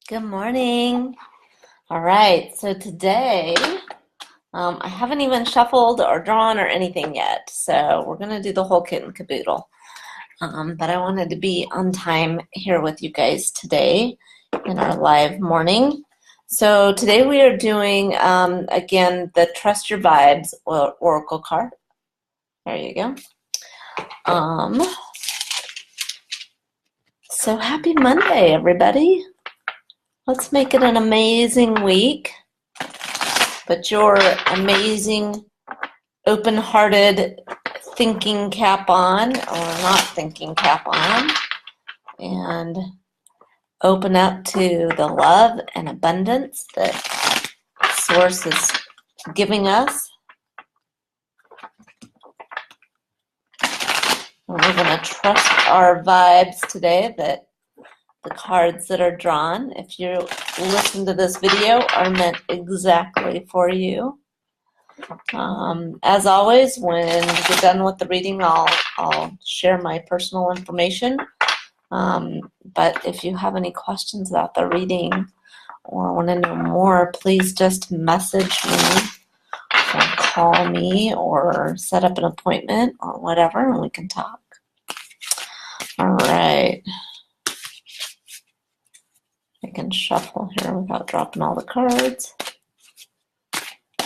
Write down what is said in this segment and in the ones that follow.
Good morning. All right, so today I haven't even shuffled or drawn or anything yet, so we're going to do the whole kit and caboodle. But I wanted to be on time here with you guys today in our live morning. So today we are doing, again, the Trust Your Vibes Oracle card. There you go. So happy Monday, everybody. Let's make it an amazing week. Put your amazing, open-hearted thinking cap on, or not thinking cap on, and open up to the love and abundance that Source is giving us. And we're going to trust our vibes today that the cards that are drawn, if you listen to this video, are meant exactly for you. As always, when we get done with the reading, I'll share my personal information. But if you have any questions about the reading or want to know more, please just message me or call me or set up an appointment or whatever, and we can talk. All right. I can shuffle here without dropping all the cards.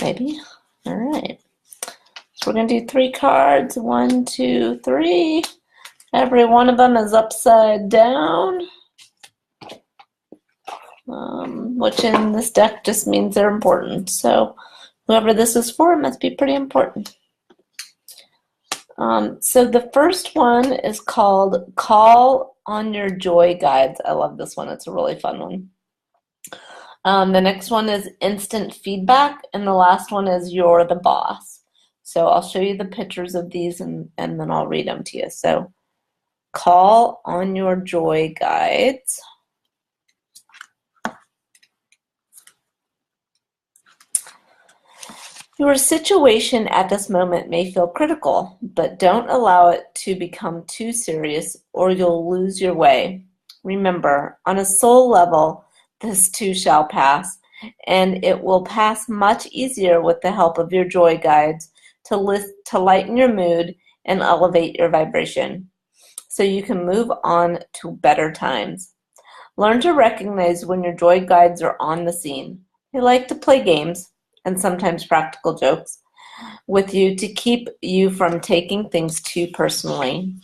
Maybe. All right. So we're going to do 3 cards. 1, 2, 3. Every one of them is upside down, which in this deck just means they're important. So whoever this is for must be pretty important. So the first one is called Call on Your Joy Guides. I love this one. It's a really fun one. The next one is Instant Feedback, and the last one is You're the Boss. So I'll show you the pictures of these and then I'll read them to you. So Call on Your Joy Guides. Your situation at this moment may feel critical, but don't allow it to become too serious or you'll lose your way. Remember, on a soul level, this too shall pass, and it will pass much easier with the help of your joy guides to lighten your mood and elevate your vibration, so you can move on to better times. Learn to recognize when your joy guides are on the scene. They like to play games and sometimes practical jokes with you to keep you from taking things too personally.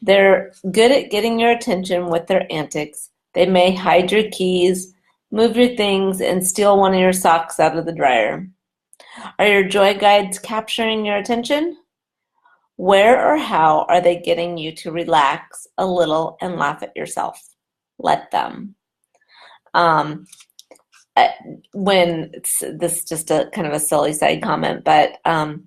They're good at getting your attention with their antics. They may hide your keys, move your things, and steal one of your socks out of the dryer. Are your joy guides capturing your attention? Where or how are they getting you to relax a little and laugh at yourself? Let them. This is just a kind of a silly side comment, but I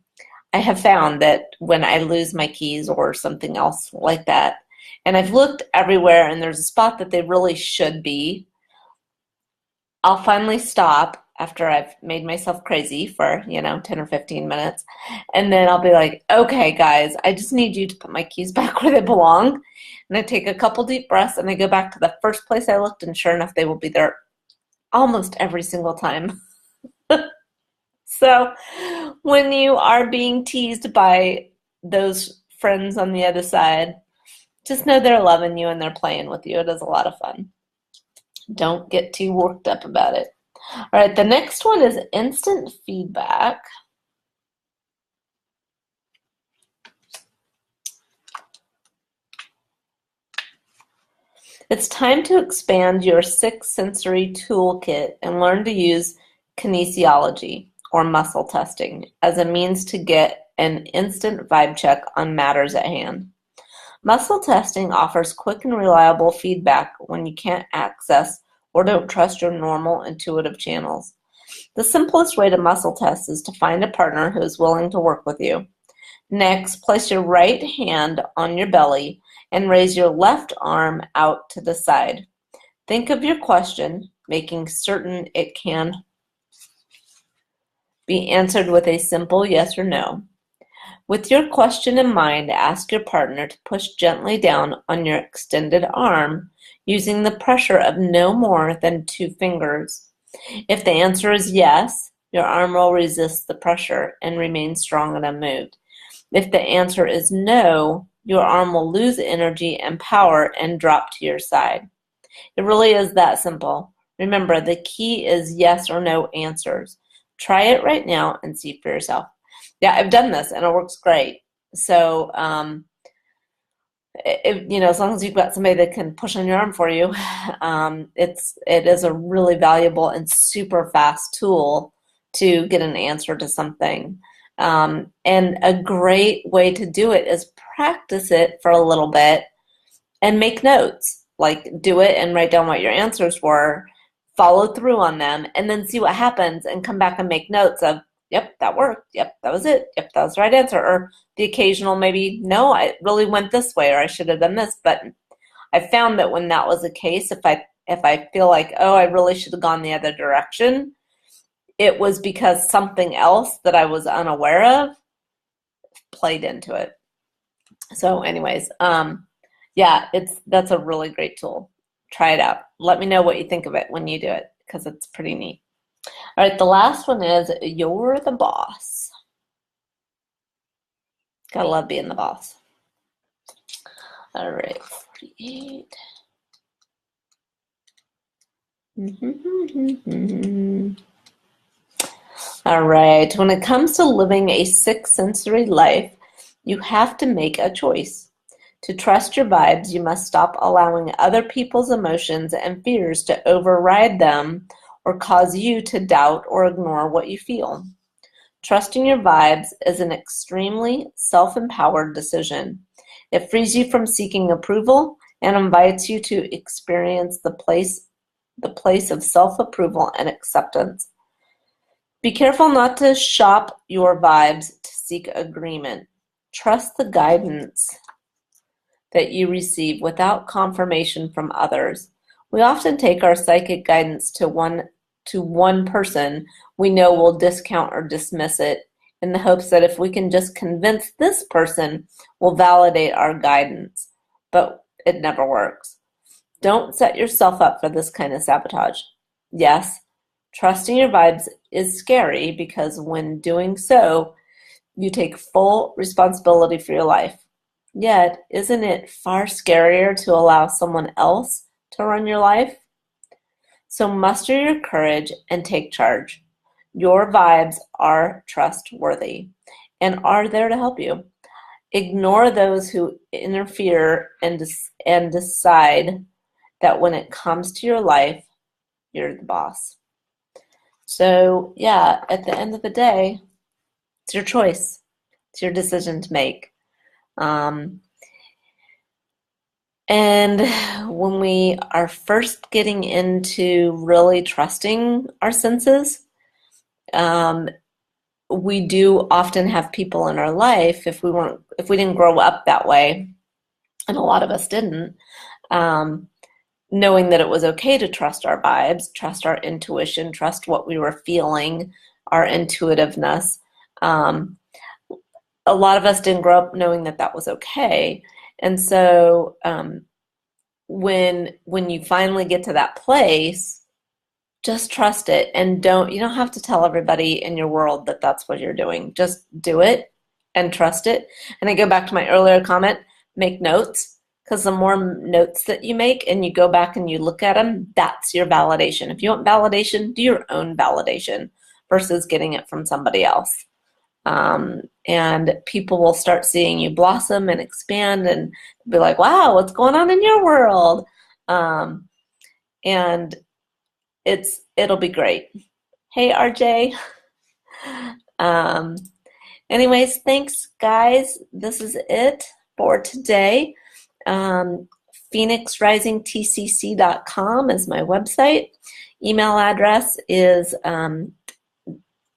have found that when I lose my keys or something else like that, and I've looked everywhere and there's a spot that they really should be, I'll finally stop after I've made myself crazy for 10 or 15 minutes, and then I'll be like, okay guys, I just need you to put my keys back where they belong. And I take a couple deep breaths and I go back to the first place I looked, and sure enough they will be there almost every single time. So when you are being teased by those friends on the other side, just know they're loving you and they're playing with you. It is a lot of fun. Don't get too worked up about it. All right, the next one is Instant Feedback. It's time to expand your 6 sensory toolkit and learn to use kinesiology, or muscle testing, as a means to get an instant vibe check on matters at hand. Muscle testing offers quick and reliable feedback when you can't access or don't trust your normal intuitive channels. The simplest way to muscle test is to find a partner who is willing to work with you. Next, place your right hand on your belly and raise your left arm out to the side. Think of your question, making certain it can be answered with a simple yes or no. With your question in mind, ask your partner to push gently down on your extended arm using the pressure of no more than 2 fingers. If the answer is yes, your arm will resist the pressure and remain strong and unmoved. If the answer is no, your arm will lose energy and power and drop to your side. It really is that simple. Remember, the key is yes or no answers. Try it right now and see for yourself. Yeah, I've done this and it works great. So, as long as you've got somebody that can push on your arm for you, it is a really valuable and super fast tool to get an answer to something. And a great way to do it is practice it for a little bit and make notes. Like, do it and write down what your answers were, follow through on them, and then see what happens and come back and make notes of, yep, that worked. Yep, that was it. Yep, that was the right answer. Or the occasional maybe, no, I really went this way, or I should have done this. But I found that when that was the case, if I feel like, oh, I really should have gone the other direction, it was because something else that I was unaware of played into it. So anyways, yeah, that's a really great tool. Try it out. Let me know what you think of it when you do it, because it's pretty neat. All right, the last one is you're the boss. Gotta love being the boss. All right, 48. All right, when it comes to living a six-sensory life, you have to make a choice. To trust your vibes, you must stop allowing other people's emotions and fears to override them or cause you to doubt or ignore what you feel. Trusting your vibes is an extremely self-empowered decision. It frees you from seeking approval and invites you to experience the place of self-approval and acceptance. Be careful not to shop your vibes to seek agreement. Trust the guidance that you receive without confirmation from others. We often take our psychic guidance to one person we know will discount or dismiss it in the hopes that if we can just convince this person, we'll validate our guidance. But it never works. Don't set yourself up for this kind of sabotage. Yes, trusting your vibes is scary because when doing so, you take full responsibility for your life. Yet, isn't it far scarier to allow someone else to run your life? So muster your courage and take charge. Your vibes are trustworthy and are there to help you. Ignore those who interfere and decide that when it comes to your life, you're the boss. So yeah, at the end of the day, it's your choice. It's your decision to make. And when we are first getting into really trusting our senses, we do often have people in our life, if we didn't grow up that way, and a lot of us didn't, knowing that it was okay to trust our vibes, trust our intuition, trust what we were feeling, our intuitiveness. A lot of us didn't grow up knowing that that was okay. And so when you finally get to that place, just trust it, and you don't have to tell everybody in your world that that's what you're doing. Just do it and trust it. And I go back to my earlier comment, make notes, because the more notes that you make and you go back and you look at them, that's your validation. If you want validation, do your own validation versus getting it from somebody else. And people will start seeing you blossom and expand and be like, wow, what's going on in your world? And it'll be great. Hey, RJ. Anyways, thanks, guys. This is it for today. PhoenixRisingTCC.com is my website. Email address is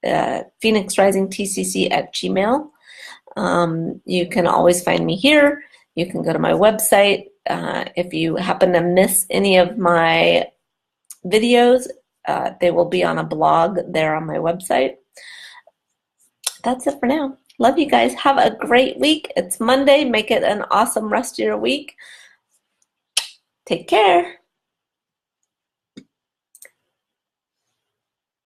PhoenixRisingTCC@gmail. You can always find me here. You can go to my website. If you happen to miss any of my videos, they will be on a blog there on my website. That's it for now. Love you guys. Have a great week. It's Monday. Make it an awesome rest of your week. Take care.